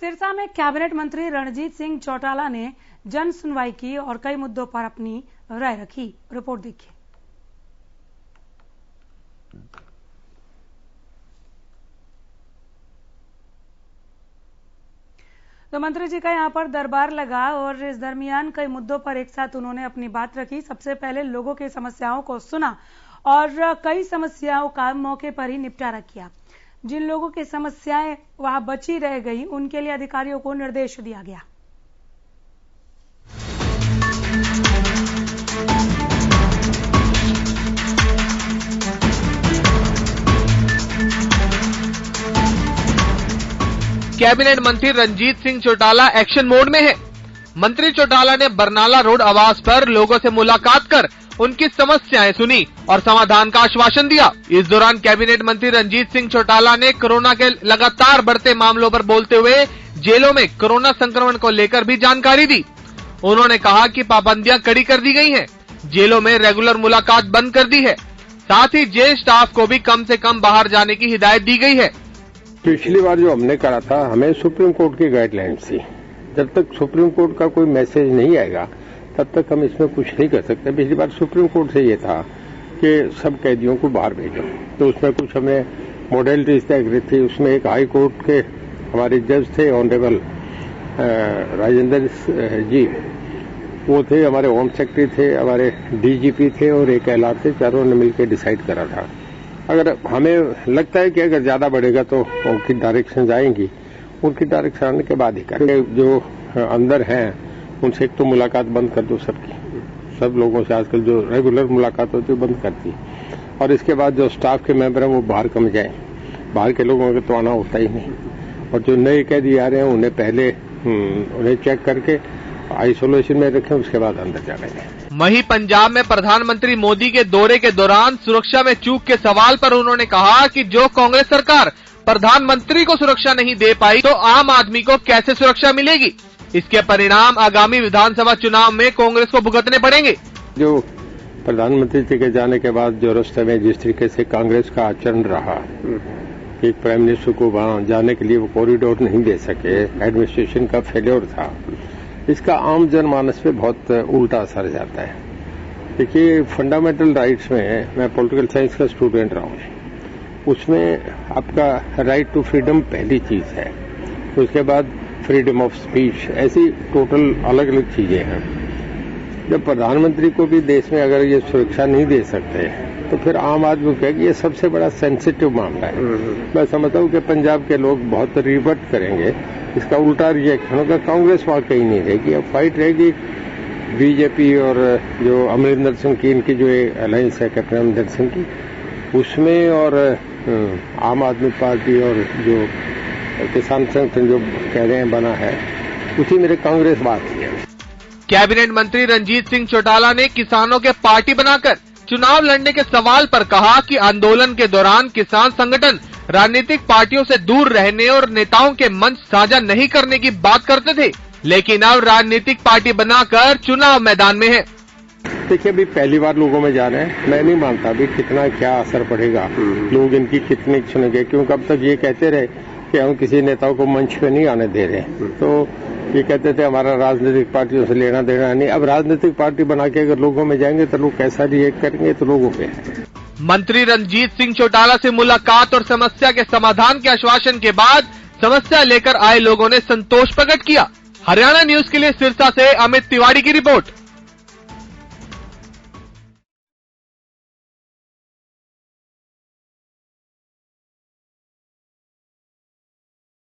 सिरसा में कैबिनेट मंत्री रणजीत सिंह चौटाला ने जन सुनवाई की और कई मुद्दों पर अपनी राय रखी। रिपोर्ट देखिए। तो मंत्री जी का यहां पर दरबार लगा और इस दरमियान कई मुद्दों पर एक साथ उन्होंने अपनी बात रखी। सबसे पहले लोगों की समस्याओं को सुना और कई समस्याओं का मौके पर ही निपटारा किया। जिन लोगों की समस्याएं वहां बची रह गई उनके लिए अधिकारियों को निर्देश दिया गया। कैबिनेट मंत्री रणजीत सिंह चौटाला एक्शन मोड में है। मंत्री चौटाला ने बरनाला रोड आवास पर लोगों से मुलाकात कर उनकी समस्याएं सुनी और समाधान का आश्वासन दिया। इस दौरान कैबिनेट मंत्री रणजीत सिंह चौटाला ने कोरोना के लगातार बढ़ते मामलों पर बोलते हुए जेलों में कोरोना संक्रमण को लेकर भी जानकारी दी। उन्होंने कहा कि पाबंदियां कड़ी कर दी गई हैं, जेलों में रेगुलर मुलाकात बंद कर दी है, साथ ही जेल स्टाफ को भी कम से कम बाहर जाने की हिदायत दी गई है। पिछली बार जो हमने करा था, हमें सुप्रीम कोर्ट की गाइडलाइंस थी। जब तक सुप्रीम कोर्ट का कोई मैसेज नहीं आएगा तब तक हम इसमें कुछ नहीं कर सकते। पिछली बार सुप्रीम कोर्ट से ये था कि सब कैदियों को बाहर भेजो, तो उसमें कुछ हमें मॉडलिटीज तय करी थी। उसमें एक हाई कोर्ट के हमारे जज थे, ऑनरेबल राजेंद्र जी, वो थे, हमारे होम सेक्रेटरी थे, हमारे डीजीपी थे और एक एलआर थे। चारों ने मिलकर डिसाइड करा था। अगर हमें लगता है कि अगर ज्यादा बढ़ेगा तो उनकी डायरेक्शन आएंगी, उनकी डायरेक्शन आने के बाद ही करेंगे। जो अंदर हैं उनसे एक तो मुलाकात बंद कर दो सबकी, सब लोगों से आजकल जो रेगुलर मुलाकात होती है बंद कर दी। और इसके बाद जो स्टाफ के मेंबर हैं वो बाहर कम जाएं, बाहर के लोगों का तो आना होता ही नहीं। और जो नए कैदी आ रहे हैं उन्हें पहले उन्हें चेक करके आइसोलेशन में रखें, उसके बाद अंदर जाने दें। वहीं पंजाब में प्रधानमंत्री मोदी के दौरे के दौरान सुरक्षा में चूक के सवाल पर उन्होंने कहा कि जो कांग्रेस सरकार प्रधानमंत्री को सुरक्षा नहीं दे पाई तो आम आदमी को कैसे सुरक्षा मिलेगी। इसके परिणाम आगामी विधानसभा चुनाव में कांग्रेस को भुगतने पड़ेंगे। जो प्रधानमंत्री जी के जाने के बाद जो रास्ते में जिस तरीके से कांग्रेस का आचरण रहा, एक प्राइम मिनिस्टर को वहां जाने के लिए वो कॉरिडोर नहीं दे सके, एडमिनिस्ट्रेशन का फेल्योर था, इसका आम जनमानस पे बहुत उल्टा असर जाता है। देखिए, फंडामेंटल राइट्स में मैं पॉलिटिकल साइंस का स्टूडेंट रहा हूँ, उसमें आपका राइट टू फ्रीडम पहली चीज है, तो उसके बाद फ्रीडम ऑफ स्पीच, ऐसी टोटल अलग अलग चीजें हैं। जब प्रधानमंत्री को भी देश में अगर ये सुरक्षा नहीं दे सकते तो फिर आम आदमी को कहेगा ये सबसे बड़ा सेंसिटिव मामला है। मैं समझता हूँ कि पंजाब के लोग बहुत रिवर्ट करेंगे, इसका उल्टा रिएक्शन होगा। कांग्रेस वहां कहीं नहीं रहेगी, अब फाइट रहेगी बीजेपी और जो अमरिंदर सिंह की, इनकी जो अलायंस है कैप्टन अमरिंदर सिंह की, उसमें और आम आदमी पार्टी और जो किसान संगठन जो कह रहे हैं बना है, उसी मेरे कांग्रेस बात है। कैबिनेट मंत्री रणजीत सिंह चौटाला ने किसानों के पार्टी बनाकर चुनाव लड़ने के सवाल पर कहा कि आंदोलन के दौरान किसान संगठन राजनीतिक पार्टियों से दूर रहने और नेताओं के मंच साझा नहीं करने की बात करते थे, लेकिन अब राजनीतिक पार्टी बनाकर चुनाव मैदान में है। देखिए, अभी पहली बार लोगों में जा रहे हैं, मैं नहीं मानता अभी कितना क्या असर पड़ेगा, लोग इनकी कितनी सुनेंगे, क्योंकि अब तक ये कहते रहे कि हम किसी नेताओं को मंच पे नहीं आने दे रहे, तो ये कहते थे हमारा राजनीतिक पार्टियों से लेना देना नहीं। अब राजनीतिक पार्टी बना के अगर लोगों में जाएंगे तो लोग कैसा रिएक्ट करेंगे, तो लोगों पे है। मंत्री रणजीत सिंह चौटाला से मुलाकात और समस्या के समाधान के आश्वासन के बाद समस्या लेकर आए लोगों ने संतोष प्रकट किया। हरियाणा न्यूज के लिए सिरसा से अमित तिवारी की रिपोर्ट।